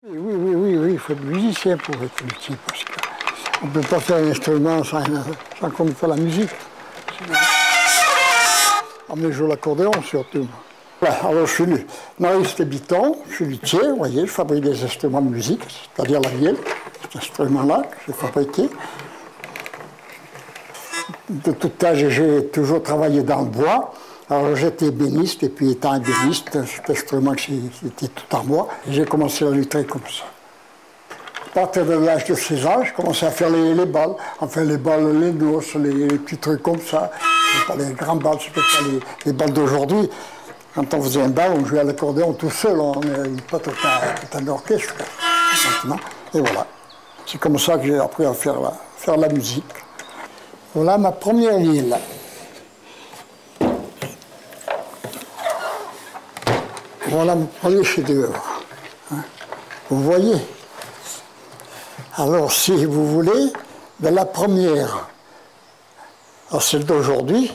Oui, il faut être musicien pour être luthier, parce qu'on ne peut pas faire un instrument sans connaître la musique. On joue l'accordéon surtout. Voilà, alors je suis Maurice Biton, je suis luthier, vous voyez, je fabrique des instruments de musique, c'est-à-dire la vielle, cet instrument-là que j'ai fabriqué. De tout âge, j'ai toujours travaillé dans le bois. Alors j'étais ébéniste, et puis étant ébéniste, cet instrument c'était tout en bois. J'ai commencé à lutter comme ça. À partir de l'âge de 16 ans, j'ai commencé à faire les balles. Enfin les balles, les noces, les petits trucs comme ça. Pas les grandes balles, c'est pas les balles d'aujourd'hui. Quand on faisait un bal, on jouait à l'accordéon tout seul, on n'avait pas tout un orchestre. Maintenant, et voilà. C'est comme ça que j'ai appris à faire la musique. Voilà ma première ville. Voilà mon premier chef-d'œuvre. Hein. Vous voyez? Alors, si vous voulez, de la première à celle d'aujourd'hui,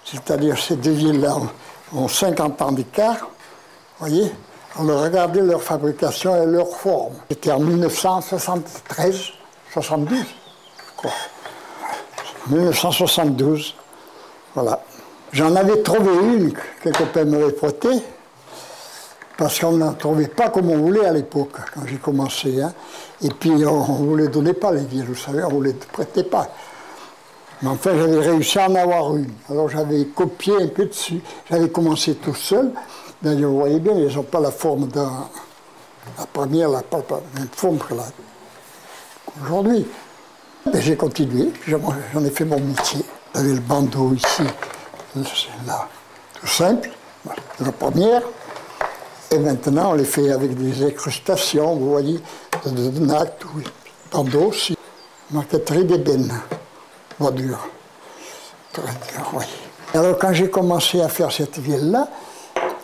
c'est-à-dire ces deux villes-là ont 50 ans d'écart, vous voyez? On a regardé leur fabrication et leur forme. C'était en 1973, 72, je crois. 1972, voilà. J'en avais trouvé une que les copains m'avaient prêtée, parce qu'on n'en trouvait pas comme on voulait à l'époque, quand j'ai commencé. Hein. Et puis on ne vous les donnait pas, les vieilles, vous savez, on ne vous les prêtait pas. Mais enfin, j'avais réussi à en avoir une. Alors j'avais copié un peu dessus. J'avais commencé tout seul. D'ailleurs, vous voyez bien, ils n'ont pas la forme de la première, n'a pas la même forme que là. Aujourd'hui. J'ai continué, j'en ai fait mon métier. J'avais le bandeau ici, là, tout simple, la première. Et maintenant, on les fait avec des incrustations, vous voyez, de nattes, oui. Bandeau aussi. Marqueterie d'ébène, bois dur. Très dur, oui. Alors, quand j'ai commencé à faire cette ville-là,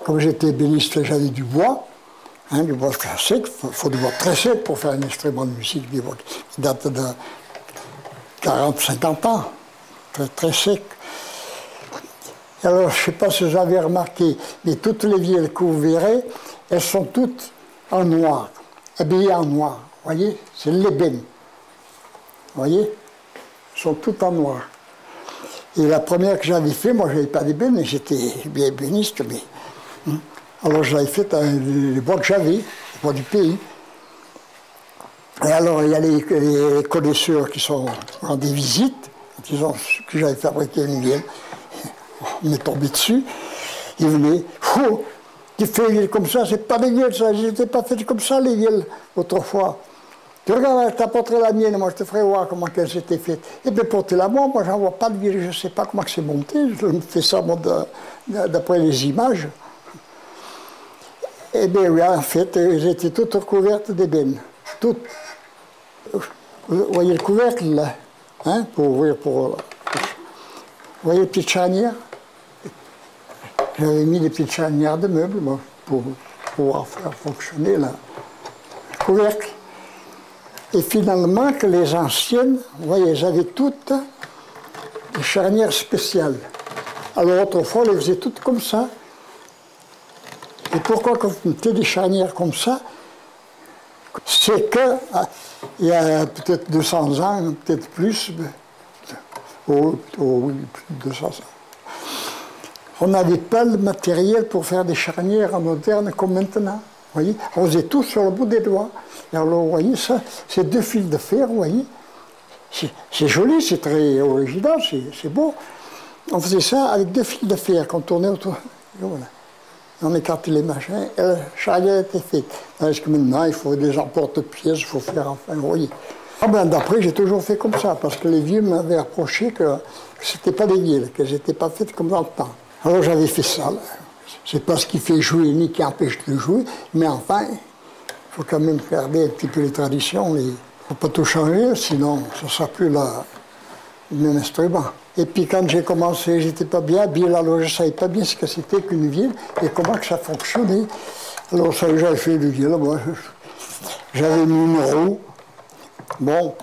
comme j'étais ébéniste, j'avais du bois très sec. Il faut du bois très sec pour faire un instrument de musique, du bois qui date de 40, 50 ans, très, très sec. Alors, je ne sais pas si vous avez remarqué, mais toutes les villes que vous verrez, elles sont toutes en noir, habillées en noir. Vous voyez, c'est l'ébène. Vous voyez, elles sont toutes en noir. Et la première que j'avais fait, moi, je n'avais pas d'ébène, mais j'étais bien ébéniste. Mais, alors, je l'avais faite avec les bois que j'avais, les bois du pays. Et alors, il y a les connaisseurs qui sont en des visites, ils ont su que j'avais fabriqué une vielle. On m'est tombé dessus. Ils venaient, oh, tu fais une vielle comme ça, c'est pas des vieles, ça, j'étais pas fait comme ça, les vieles, autrefois. Tu regardes, je t'apporterai la mienne, moi je te ferai voir comment qu'elle s'était faite. Et bien, portez-la moi j'en vois pas de vielle, je ne sais pas comment c'est monté, je me fais ça d'après les images. Et bien, oui, en fait, elles étaient toutes recouvertes d'ébène, toutes. Vous voyez le couvercle là, hein, pour ouvrir vous voyez les petites charnières? J'avais mis des petites charnières de meubles moi, pour pouvoir faire fonctionner le couvercle. Et finalement, que les anciennes, vous voyez, elles avaient toutes des charnières spéciales. Alors autrefois, on les faisait toutes comme ça. Et pourquoi quand vous mettez des charnières comme ça? C'est que, il y a peut-être 200 ans, peut-être plus, oui, plus de 200 ans, on n'avait pas le matériel pour faire des charnières modernes comme maintenant. Vous voyez, on faisait tout sur le bout des doigts. Et alors, vous voyez, ça, c'est deux fils de fer, vous voyez. C'est joli, c'est très original, c'est beau. On faisait ça avec deux fils de fer qu'on tournait autour. Et voilà. On écartait les machins, et la charnière était faite. Parce que maintenant, il faut des emporte-pièces, il faut faire enfin, vous voyez. Ah ben, d'après, j'ai toujours fait comme ça, parce que les vieux m'avaient reproché que c'était pas des vieles, qu'elles n'étaient pas faites comme dans le temps. Alors j'avais fait ça. C'est pas ce qui fait jouer, ni qui empêche de jouer, mais enfin, il faut quand même garder un petit peu les traditions. Il ne faut pas tout changer, sinon ce ne sera plus le même instrument. Et puis quand j'ai commencé, j'étais pas bien habile, alors je ne savais pas bien ce que c'était qu'une vielle et comment que ça fonctionnait. Alors ça, j'avais fait une vielle, moi, j'avais mis une roue. Bon,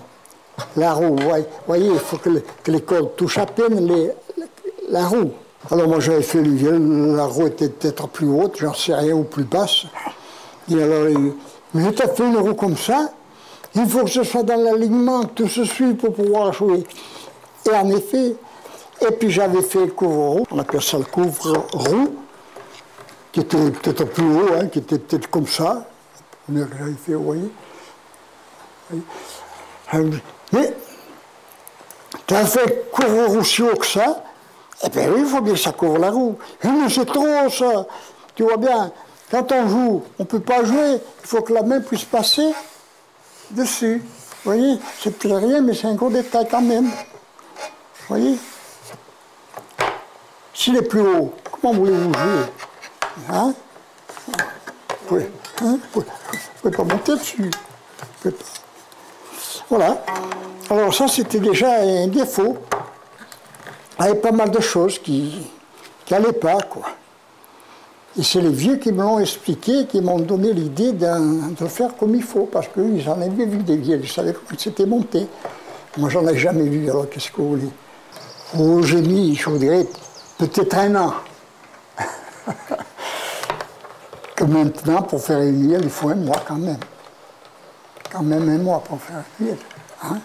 la roue, vous voyez, il faut que les cordes touchent à peine la roue. Alors moi j'avais fait une vielle, la roue était peut-être plus haute, j'en sais rien, ou plus basse. Et alors Mais je t'ai fait une roue comme ça, il faut que ce soit dans l'alignement, que tout se suive pour pouvoir jouer. Et en effet, et puis j'avais fait le couvre-roue, on appelle ça le couvre-roue, qui était peut-être plus haut, hein, qui était peut-être comme ça. La première que j'avais fait, vous voyez. Mais, tu as fait couvre-roue si haut que ça, eh bien oui, il faut bien que ça couvre la roue. Mais c'est trop ça, tu vois bien, quand on joue, on ne peut pas jouer, il faut que la main puisse passer dessus. Vous voyez, c'est peut-être rien, mais c'est un gros détail quand même. Vous voyez? S'il est plus haut, comment voulez-vous jouer? Hein? Vous ne pouvez pas monter dessus. Vous pouvez pas. Voilà. Alors ça, c'était déjà un défaut. Il y avait pas mal de choses qui n'allaient pas, quoi. Et c'est les vieux qui me l'ont expliqué, qui m'ont donné l'idée de faire comme il faut, parce qu'ils en avaient vu des vieux, ils savaient comment c'était monté. Moi, j'en ai jamais vu, alors qu'est-ce que vous voulez? Oh, j'ai mis, je vous dirais, peut-être 1 an. Que maintenant, pour faire une huile, il faut 1 mois quand même. Quand même 1 mois pour faire une huile. Hein?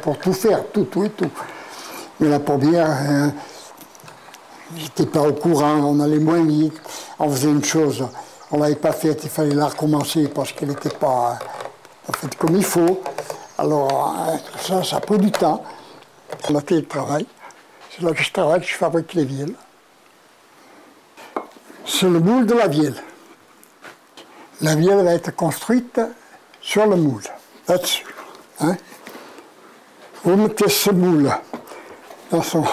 Pour tout faire, tout et tout. Mais la première, j'étais pas au courant, on allait moins vite. On faisait une chose, on ne l'avait pas faite, il fallait la recommencer parce qu'elle n'était pas faite comme il faut. Alors, ça a pris du temps. On a fait le travail. C'est là que je travaille, que je fabrique les vielles. C'est le moule de la vielle. La vielle va être construite sur le moule, là-dessus. Hein? Vous mettez ce moule dans son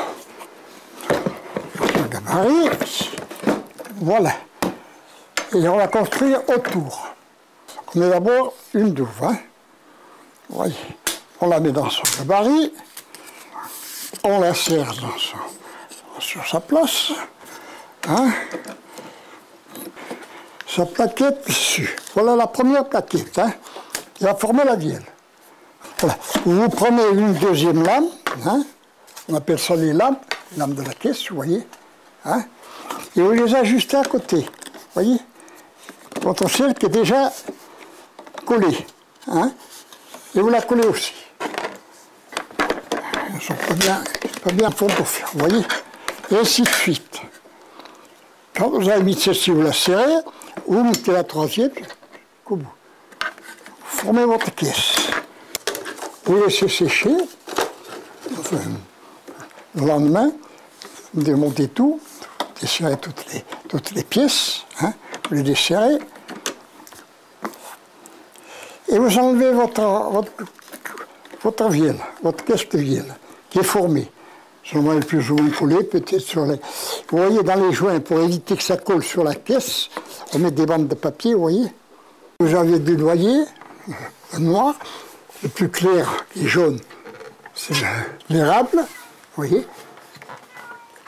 gabarit. Voilà. Et on va construire autour. On met d'abord une douve. Hein? Voyez. On la met dans son gabarit. On la serre sur sa place. Hein? Sa plaquette dessus. Voilà la première plaquette. Hein? Qui va former la vielle. Voilà. Vous prenez une deuxième lame. Hein? On appelle ça les lames de la caisse, vous voyez. Hein? Et vous les ajustez à côté. Vous voyez? Votre ciel qui est déjà collé. Hein? Et vous la collez aussi. Elles ne sont pas bien fond pour faire, vous voyez? Et ainsi de suite. Quand vous avez mis celle-ci, vous la serrez, vous mettez la troisième, au bout. Vous formez votre caisse. Vous laissez sécher. Enfin, le lendemain, vous démontez tout, vous desserrez toutes les pièces, hein, vous les desserrez. Et vous enlevez votre vielle, votre caisse de vielle, qui est formée. Seulement, elle est plus ou moins collée, peut-être sur les... Vous voyez, dans les joints, pour éviter que ça colle sur la caisse, on met des bandes de papier, vous voyez. Vous avez deux noyers, le noir, le plus clair et jaune, c'est l'érable, vous voyez.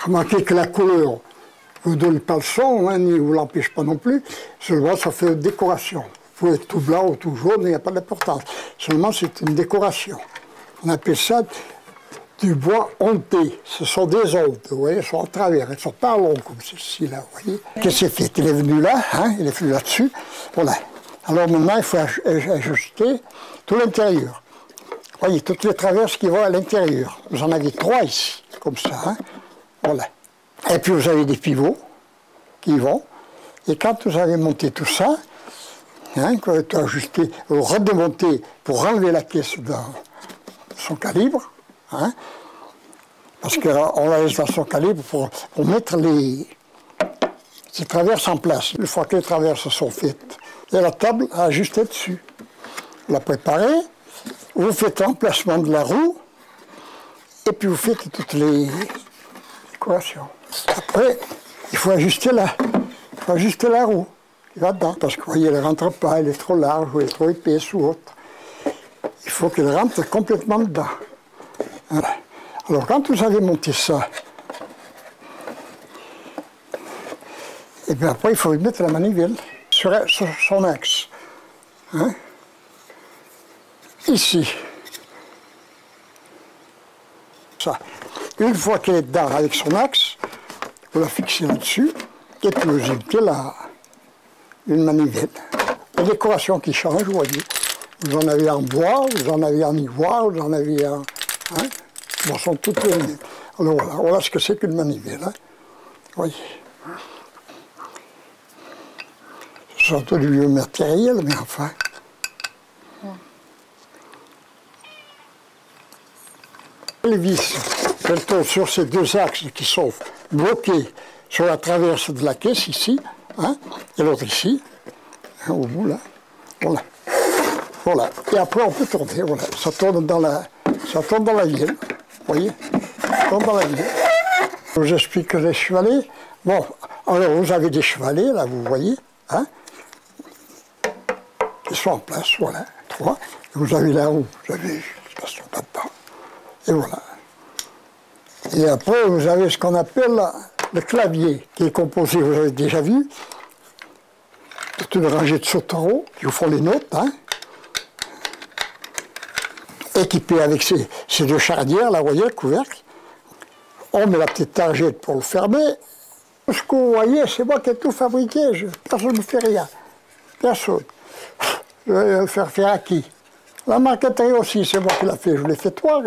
Remarquez que la couleur ne vous donne pas le son, hein, ni vous l'empêche pas non plus, seulement ça fait une décoration. Vous pouvez être tout blanc ou tout jaune, il n'y a pas d'importance. Seulement, c'est une décoration. On appelle ça du bois ondé. Ce sont des ondes, vous voyez, elles sont en travers, elles ne sont pas longues comme ceci là, vous voyez. Qu'est-ce que c'est fait? Il est venu là, hein, il est venu là-dessus, voilà. Alors maintenant, il faut ajuster tout l'intérieur. Vous voyez, toutes les traverses qui vont à l'intérieur. Vous en avez 3 ici, comme ça, hein, voilà. Et puis vous avez des pivots qui vont, et quand vous avez monté tout ça, hein, quand vous avez ajusté, vous redémontez pour enlever la caisse de son calibre, hein, parce qu'on la laisse dans son calibre pour mettre ces traverses en place. Une fois que les traverses sont faites, il y a la table à ajuster dessus. Vous la préparez, vous faites l'emplacement de la roue, et puis vous faites toutes les décorations. Après, il faut ajuster la roue qui va dedans, parce que vous voyez, elle ne rentre pas, elle est trop large, ou elle est trop épaisse ou autre. Il faut qu'elle rentre complètement dedans. Voilà. Alors quand vous avez monté ça, et bien après il faut mettre la manivelle sur son axe. Hein? Ici. Ça. Une fois qu'elle est dedans avec son axe, vous la fixez là-dessus, et puis vous mettez une manivelle La décoration qui change, vous voyez. Vous en avez en bois, vous en avez en ivoire, vous en avez en... Hein, bon, sont toutes les mêmes. Alors voilà ce que c'est qu'une manivelle. Hein. Oui. C'est surtout du vieux matériel, mais enfin... Les vis, elles tournent sur ces deux axes qui sont bloqués sur la traverse de la caisse, ici, hein, et l'autre ici, hein, au bout, là. Voilà. Voilà. Et après, on peut tourner, voilà. Ça tourne dans la vielle, vous voyez, ça tourne dans la vielle. Je vous explique les chevalets. Bon, alors vous avez des chevalets, là, vous voyez, hein, qui sont en place, voilà, 3. Vous avez la roue, vous avez, ça se pas dedans. Et voilà. Et après, vous avez ce qu'on appelle le clavier, qui est composé, vous avez déjà vu, toute une rangée de sauterelles qui vous font les notes, hein, équipé avec ces deux charnières, là, vous voyez, le couvercle. On met la petite targette pour le fermer. Ce que vous voyez, c'est moi qui ai tout fabriqué, personne ne me fait rien. Personne. Je vais le faire à qui? La marqueterie aussi, c'est moi qui l'ai fait. Je l'ai fait toi,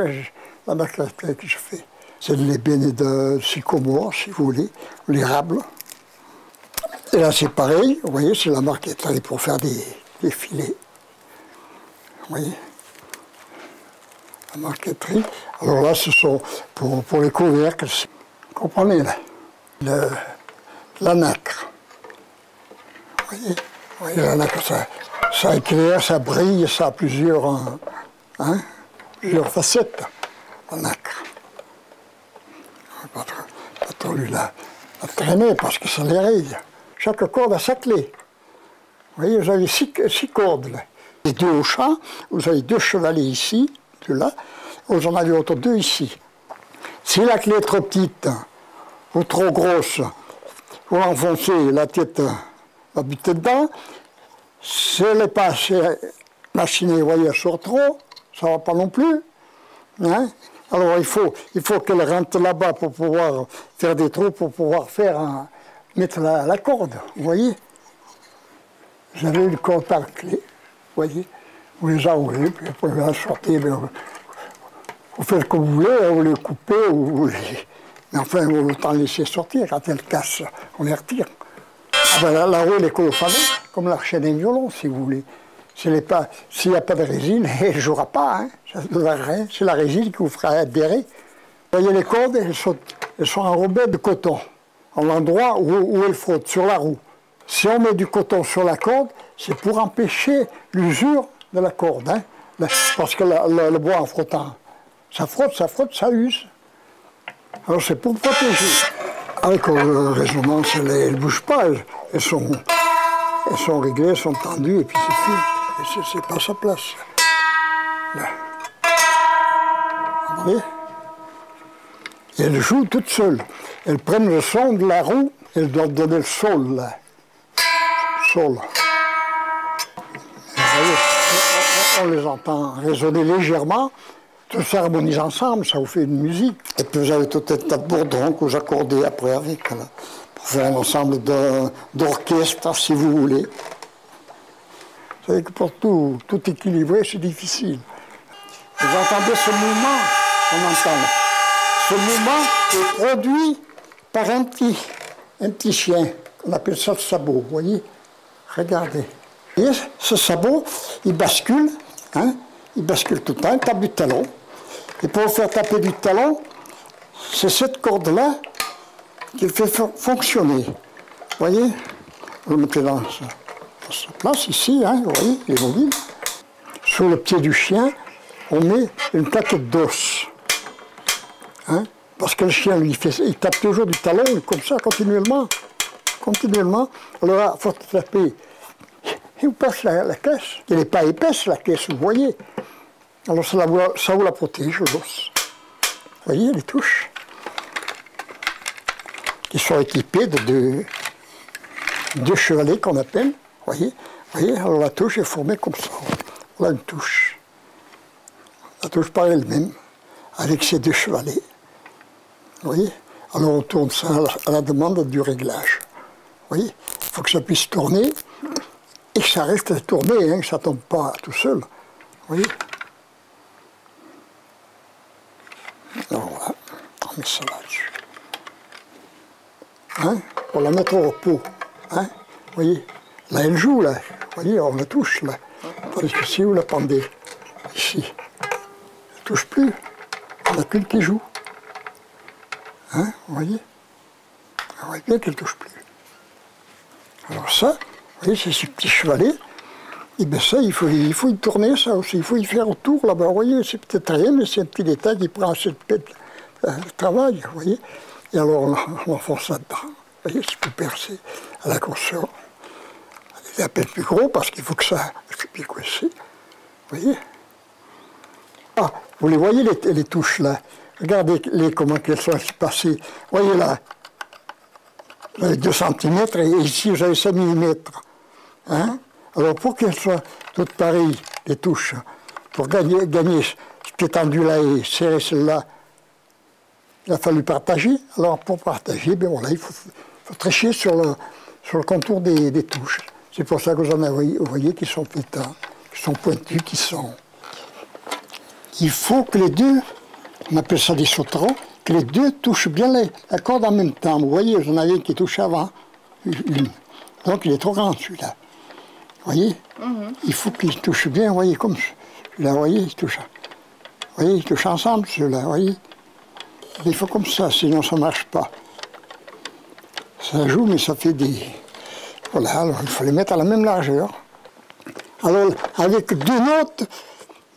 la marqueterie que je fais. C'est de l'ébène et de sycomore, si vous voulez, ou l'érable. Et là, c'est pareil, vous voyez, c'est la marqueterie pour faire des filets. Vous voyez, la marqueterie. Alors là, ce sont pour les couvercles, vous comprenez, là, la nacre. Vous voyez la nacre, ça éclaire, ça brille, ça a plusieurs facettes, la nacre. Pas trop lui la traîner parce que ça les raye. Chaque corde a sa clé. Vous voyez, vous avez 6 cordes là. Les 2 au champ, vous avez 2 chevalets ici, 2 là, vous en avez autant 2 ici. Si la clé est trop petite ou trop grosse, vous l'enfoncez, la tête va buter dedans. Si elle n'est pas assez machinée, vous voyez, elle sort trop, ça ne va pas non plus. Hein? Alors il faut qu'elle rentre là-bas pour pouvoir faire des trous, pour pouvoir mettre la corde, vous voyez. Vous avez une corde par clé, vous voyez. Vous les enroulez, puis après vous la sortez. Vous faites comme vous voulez, vous les coupez, mais enfin, vous autant laisser sortir. Quand elle casse, on les retire. Ah ben, la roue, elle est colophonée, comme la chaîne d'un violon, si vous voulez. S'il n'y a pas de résine, elle ne jouera pas. Hein. C'est la résine qui vous fera adhérer. Vous voyez les cordes, elles sont enrobées de coton, à l'endroit où elles frottent, sur la roue. Si on met du coton sur la corde, c'est pour empêcher l'usure de la corde. Hein. Parce que le bois en frottant, ça frotte, ça use. Alors c'est pour protéger. Avec la résonance, elles ne bougent pas, elles sont réglées, elles sont tendues, et puis c'est fini. C'est pas sa place. Là. Vous voyez? Et elles jouent toutes seules. Elles prennent le son de la roue, elles doivent donner le sol, là. Sol. Vous voyez, on les entend résonner légèrement, tout s'harmonise ensemble, ça vous fait une musique. Et puis vous avez tout un tas de bourdons que vous accordez après avec, là, pour faire un ensemble d'orchestre, si vous voulez. Vous savez que pour tout équilibrer, c'est difficile. Vous entendez ce mouvement, on entend. Ce mouvement est produit par un petit chien, on appelle ça le sabot, vous voyez. Regardez. Et ce sabot, il bascule, hein, il bascule tout le temps, il tape du talon. Et pour faire taper du talon, c'est cette corde-là qui le fait fonctionner. Vous voyez, vous le mettez dans sa place ici, hein, vous voyez, il est mobile. Sur le pied du chien, on met une plaquette d'os. Hein, parce que le chien, lui, il tape toujours du talon, comme ça, continuellement. Alors là, il faut taper. Il vous passe la caisse. Elle n'est pas épaisse, la caisse, vous voyez. Alors ça vous la protège, l'os. Vous voyez, les touches. Qui sont équipées de deux chevalets qu'on appelle. Vous voyez, alors la touche est formée comme ça. Voilà une touche. La touche par elle-même, avec ces 2 chevalets. Vous voyez? Alors on tourne ça à la demande du réglage. Vous voyez? Il faut que ça puisse tourner. et que ça reste tourné, hein, que ça ne tombe pas tout seul. Vous voyez? Alors voilà, on met ça là-dessus. Hein, pour la mettre au repos. Hein, vous voyez? Là, elle joue, là. Vous voyez, on la touche, là. Tandis que si vous la pendez ici, elle ne touche plus. Il n'y en a qu'une qui joue. Hein, vous voyez? On voit bien qu'elle ne touche plus. Alors ça, vous voyez, c'est ce petit chevalet. Et bien ça, il faut y tourner ça aussi. Il faut y faire autour là-bas. Vous voyez, c'est peut-être rien, mais c'est un petit détail qui prend assez de travail. Vous voyez? Et alors on enfonce là-dedans. Vous voyez, c'est plus percé à la console. Il est un peu plus gros parce qu'il faut que ça soit bien coincé. Vous voyez? Ah, vous les voyez les touches là? Regardez comment elles sont passées. Vous voyez là? Vous avez 2 cm et ici vous avez 5 mm. Hein? Alors pour qu'elles soient toutes pareilles, les touches, pour gagner cette étendue-là et serrer celle-là, il a fallu partager. Alors pour partager, ben voilà, il faut tricher sur le contour des touches. C'est pour ça que vous en avez, vous voyez, qui sont pétants, qui sont pointus, qui sont... Il faut que les deux, on appelle ça des sauterons, que les deux touchent bien la corde en même temps. Vous voyez, j'en avais un qui touche avant, une. Donc il est trop grand celui-là. Vous voyez? Il faut qu'ils touchent bien, vous voyez, comme celui-là, vous voyez, ils touchent. Vous voyez, ils touchent ensemble, ceux-là, vous voyez? Il faut comme ça, sinon ça ne marche pas. Ça joue, mais ça fait des... Voilà, alors il faut les mettre à la même largeur. Alors, avec 2 notes,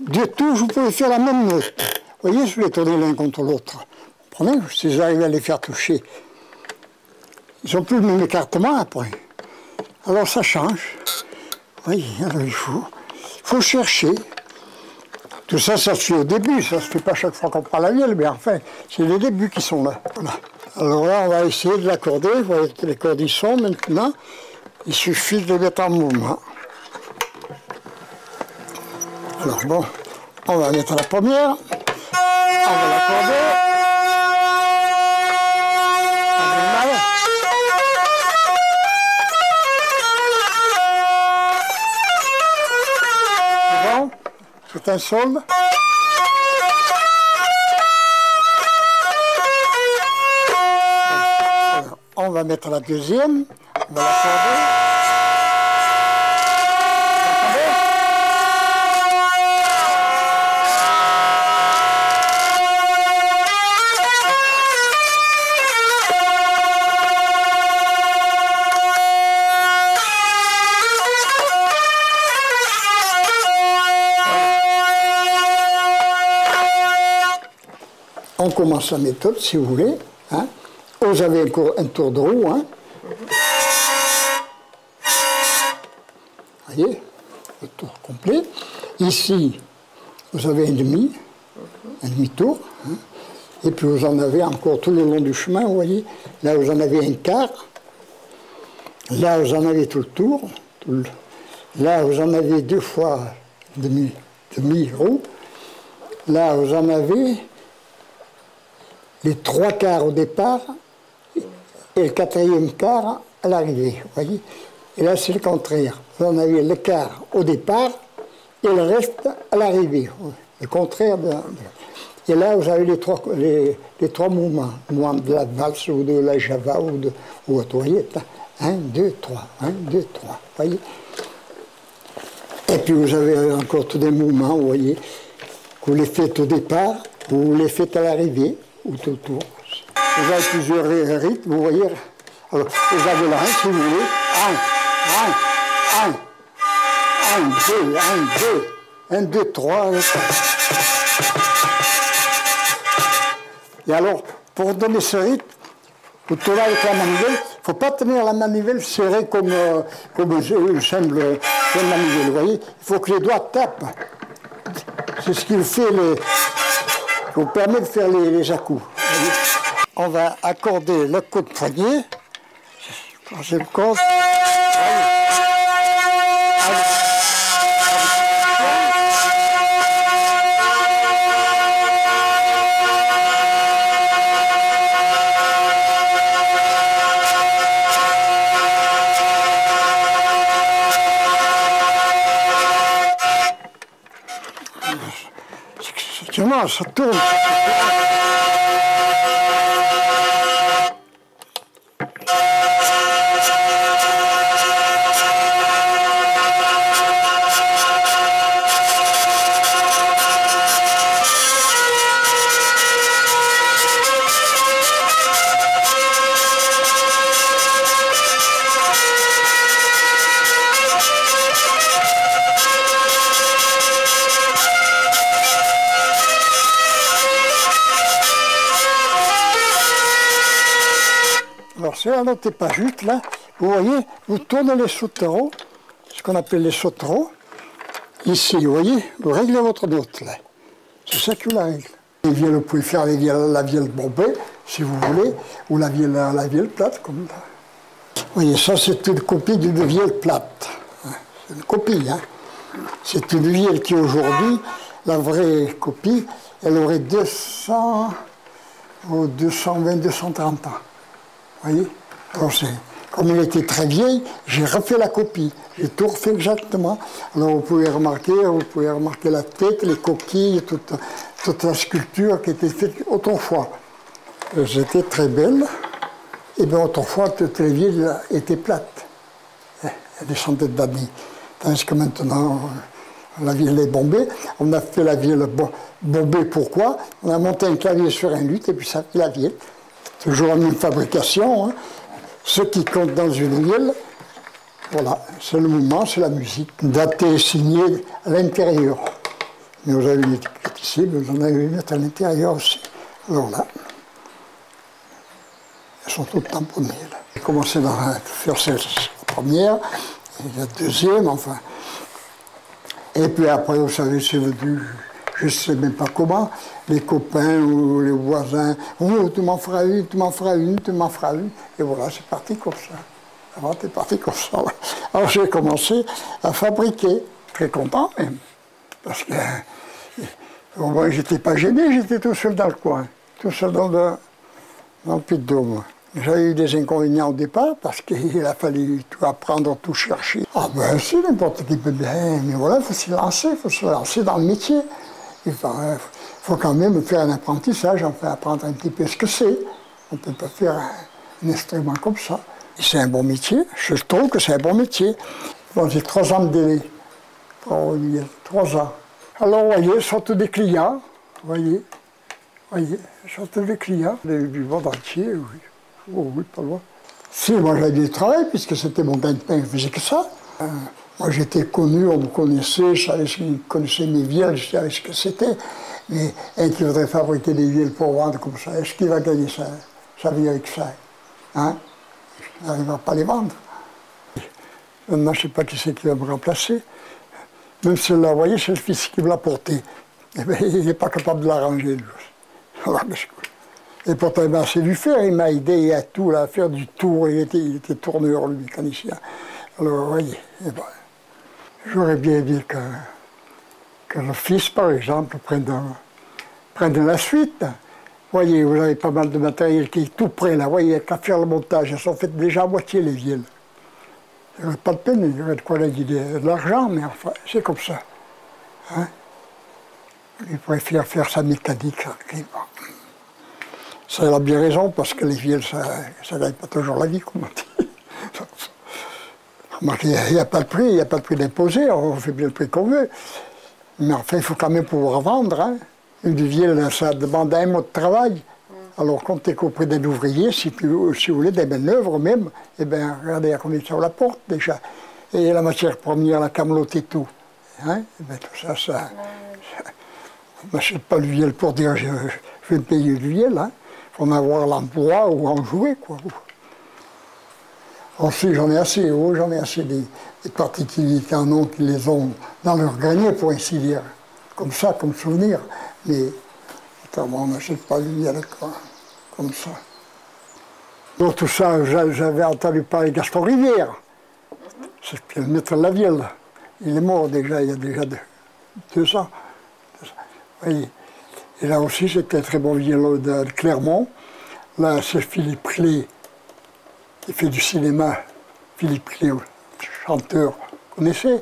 2 touches, vous pouvez faire la même note. Vous voyez, je vais tourner l'un contre l'autre. Vous comprenez? Si j'arrive à les faire toucher, ils n'ont plus le même écartement après. Alors ça change. Oui, alors il faut chercher. Tout ça, ça se fait au début, ça se fait pas chaque fois qu'on prend la vielle, mais enfin, c'est les débuts qui sont là. Voilà. Alors là, on va essayer de l'accorder. Vous voyez que les cordes y sont maintenant. Il suffit de les mettre en mouvement. Alors bon, on va mettre la première. On va l'accorder. Bon, c'est un solde. Alors, on va mettre la deuxième. On va l'accorder. On commence la méthode, si vous voulez. Hein. Vous avez un tour de roue. Hein. Vous voyez, le tour complet. Ici, vous avez un demi-tour. Hein. Et puis vous en avez encore tout le long du chemin, vous voyez. Là, vous en avez un quart. Là, vous en avez tout le tour. Là, vous en avez 2 fois demi-roue. Là, vous en avez les 3 quarts au départ et le 4e quart à l'arrivée, vous voyez. Et là, c'est le contraire. Vous en avez le quart au départ et le reste à l'arrivée. Le contraire de... Et là, vous avez les 3 mouvements de la valse ou de la java ou autre, vous voyez. 1, 2, 3, 1, 2, 3, vous voyez. Et puis vous avez encore tous des mouvements, vous voyez, que vous les faites au départ ou vous les faites à l'arrivée. Ou tout autour. Vous avez plusieurs rythmes, vous voyez. Alors, vous avez là, si vous voulez, 1, 2, 3. Et alors, pour donner ce rythme, vous tournez avec la manivelle. Il ne faut pas tenir la manivelle serrée comme une simple manivelle, vous voyez. Il faut que les doigts tapent. C'est ce qui fait vous permet de faire les à-coups. On va accorder le coup de poignet. Troisième corde. heureusement, ça tourne. Alors c'est la note n'est pas juste là. Vous voyez, vous tournez les sauterelles, ce qu'on appelle les sauterelles. Ici, vous voyez, vous réglez votre note là. C'est ça que vous la règle. Les vielles, vous pouvez faire la vielle bombée, si vous voulez, ou la vielle plate, comme ça. Vous voyez, ça c'est une copie d'une vielle plate. C'est une copie, hein. C'est une vielle qui aujourd'hui, la vraie copie, elle aurait 200, 220, 230 ans. Vous voyez? Alors comme elle était très vieille, j'ai refait la copie. J'ai tout refait exactement. Alors vous pouvez remarquer la tête, les coquilles, toute la sculpture qui était faite autrefois. C'était très belle. Et bien autrefois, toutes les villes étaient plates. Il y a des centaines d'années. Tandis que maintenant, la ville est bombée. On a fait la ville bombée, pourquoi? On a monté un clavier sur un luth et puis ça fait la ville. Toujours la même fabrication. Hein. Ce qui compte dans une ville, voilà, c'est le mouvement, c'est la musique. Datée et signée à l'intérieur. Nous avons une étiquette ici, mais nous en avons une à l'intérieur aussi. Alors là, elles sont toutes tamponnées. J'ai commencé à faire cette première, et la deuxième, enfin. Et puis après, vous savez, c'est venu, je ne sais même pas comment, les copains ou les voisins, oh, tu m'en feras une, tu m'en feras une, tu m'en feras une. Et voilà, c'est parti comme ça. Avant, c'est parti comme ça. Alors j'ai commencé à fabriquer, très content même. Parce que bon, j'étais pas gêné, j'étais tout seul dans le coin, tout seul dans le Puy-de-Dôme. J'avais eu des inconvénients au départ parce qu'il a fallu tout apprendre, tout chercher. Ah ben si, n'importe qui peut bien, mais voilà, il faut se lancer dans le métier. Il faut quand même faire un apprentissage, enfin apprendre un petit peu ce que c'est. On ne peut pas faire un instrument comme ça. C'est un bon métier, je trouve que c'est un bon métier. Bon, j'ai 3 ans de délai. Oh, 3 ans. Alors, vous voyez, sortent des clients, vous voyez, sortent des clients, du monde entier, oui. Oh oui, pas loin. Si, moi j'avais du travail, puisque c'était mon gagne-pain, je faisais que ça. Moi j'étais connu, on me connaissait, je connaissais mes vieles, je savais ce que c'était. Mais un qui voudrait fabriquer des vieles pour vendre comme ça, est-ce qu'il va gagner sa vie avec ça? Hein? Il n'arrivera pas à les vendre. Maintenant, je ne sais pas qui c'est qui va me remplacer. Même celui-là, vous voyez, c'est le fils qui me l'a porté. Eh bien, il n'est pas capable de l'arranger, lui. Et pourtant, il m'a assez dû faire, il m'a aidé à tout, là, à faire du tour, il était tourneur, lui, mécanicien. Alors, vous voyez, eh ben, j'aurais bien dit que le fils, par exemple, prenne la suite. Vous voyez, vous avez pas mal de matériel qui est tout prêt, là, vous voyez, il n'y a qu'à faire le montage, elles sont faites déjà à moitié, les vieles. Il n'y aurait pas de peine, il y aurait de quoi gagner de l'argent, mais enfin, c'est comme ça. Hein? Il préfère faire sa mécanique, ça. Ça, il a bien raison, parce que les vieles, ça ne gagne pas toujours la vie, comme on dit. Remarquez, il n'y a pas de prix, il n'y a pas de prix d'imposer, on fait bien le prix qu'on veut. Mais enfin, il faut quand même pouvoir vendre. Hein. Une vielle, ça demande un mois de travail. Alors, comptez qu'au prix d'un ouvrier, si vous voulez, des manœuvres même, eh bien, regardez à combien ça la porte déjà. Et la matière première, la camelote et tout. Hein. Eh bien, tout ça, on n'achète pas le vielle pour dire je vais me payer le vielle. Hein. Il faut en avoir l'emploi ou en jouer, quoi. Ensuite, j'en ai assez, j'en ai assez des particuliers qui en ont, qui les ont dans leur grenier, pour ainsi dire. Comme ça, comme souvenir. Mais autrement, on n'achète pas le vielle, quoi. Comme ça. Donc tout ça, j'avais entendu parler de Gaston Rivière. C'était le maître de la vielle. Il est mort déjà, il y a déjà 2 ans. Vous voyez. Et là aussi, c'était un très bon violon de Clermont. Là, c'est Philippe Clé, qui fait du cinéma. Philippe Clé, chanteur, vous connaissez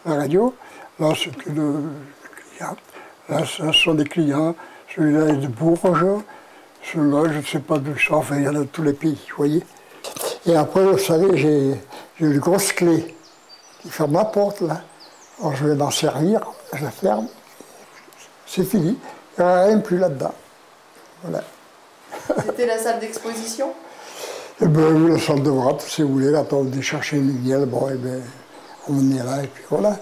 la radio. Là, c'était le client. Là, ce sont des clients. Celui-là est de Bourges. Celui-là, je ne sais pas d'où ils sont. Enfin, il y en a de tous les pays, vous voyez. Et après, vous savez, j'ai une grosse clé qui ferme la porte, là. Alors, je vais m'en servir, je la ferme. C'est fini. Il n'y a rien plus là-dedans. Voilà. C'était la salle d'exposition? Eh bien, oui, la salle de vente, si vous voulez, quand on venait chercher une miel, bon, eh bien, on venait là, et puis voilà.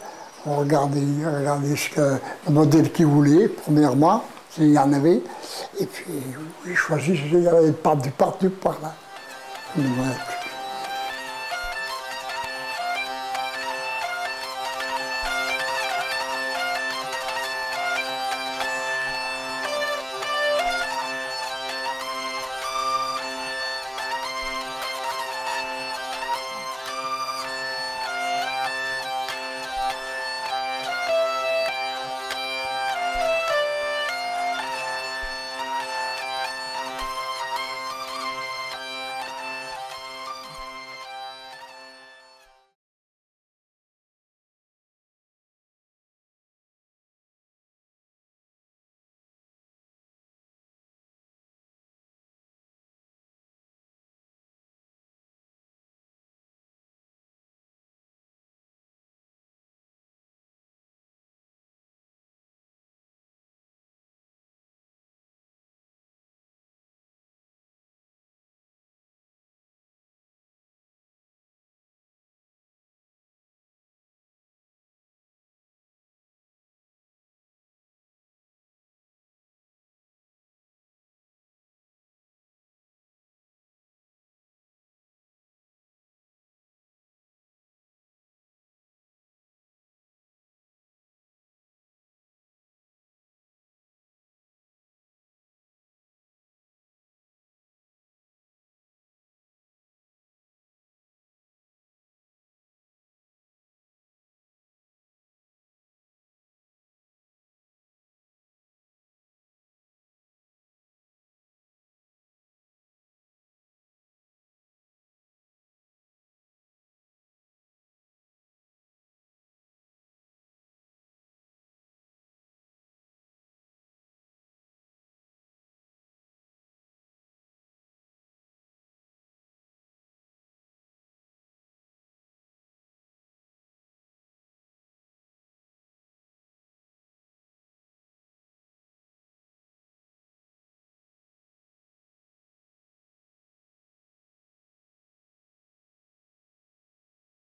On regardait le modèle qu'ils voulaient, premièrement, s'il y en avait. Et puis, ils choisissaient, il y avait partout par là. Ouais.